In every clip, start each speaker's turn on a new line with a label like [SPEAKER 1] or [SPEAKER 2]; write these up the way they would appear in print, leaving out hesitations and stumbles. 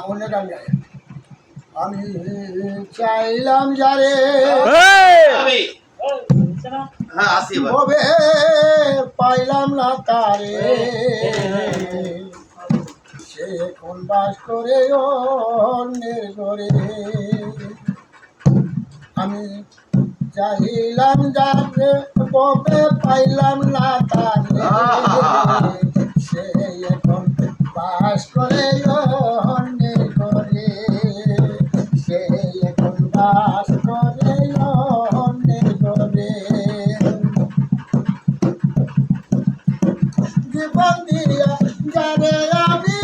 [SPEAKER 1] অন্য গান গাই। আমি চাইলাম যারে
[SPEAKER 2] আমি হ্যাঁ আসি এবার।
[SPEAKER 1] ভবে পাইলাম না তারে, সে এখন বাস করে অন্যের ঘরে। আমি চাইলাম যারে ভবে পাইলাম না তারে, সে এখন বাস করে অন্যের ঘরে। সে এখন বাস করে অন্যের ঘরে। জীবন দিয়া যারে আমি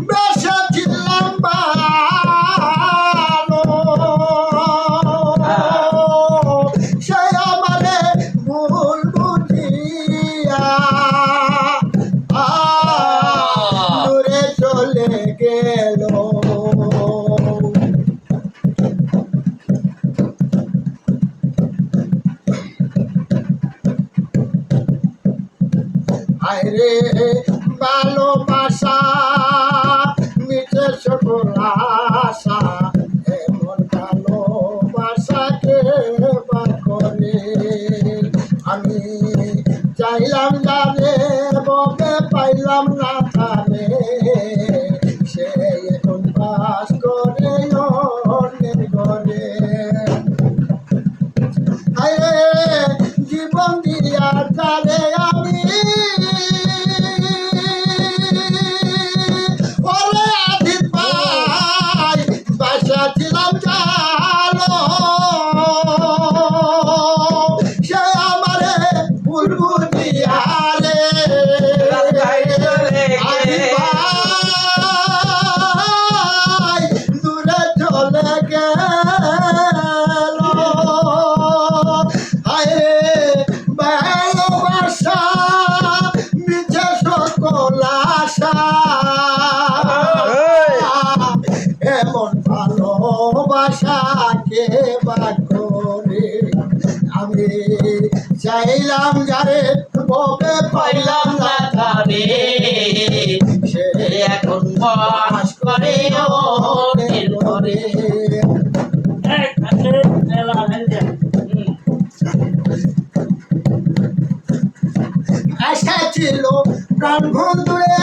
[SPEAKER 1] বেসেছিলাম ভালো, সে আমারে ভুল বুঝিয়া দূরে চলে গেল। আরে ভালোবাসা মিটে সকল আশা, এমন ভালোবাসাকে বা করে। আমি চাইলাম যারে ববে পাইলাম না তারে, সে এখন বাস করে অন্যের ঘরে। আরে জীবন দিয়া যারে আমি ওরে আদিত পাই বাসা ছিলাম জানো, সে আমারে ভুল বুঝিয়া রে আদিত পাই দূরে চলে গেল। আরে ভালোবাসা মিছে সকল আশা, এমন ভালোবাসা কে বা করে। আমি চাইলাম যারে ববে পাইলাম না তারে, সে এখন বাস করে অন্যের ঘরে। আশা ছিল প্রাণ বন্ধুরে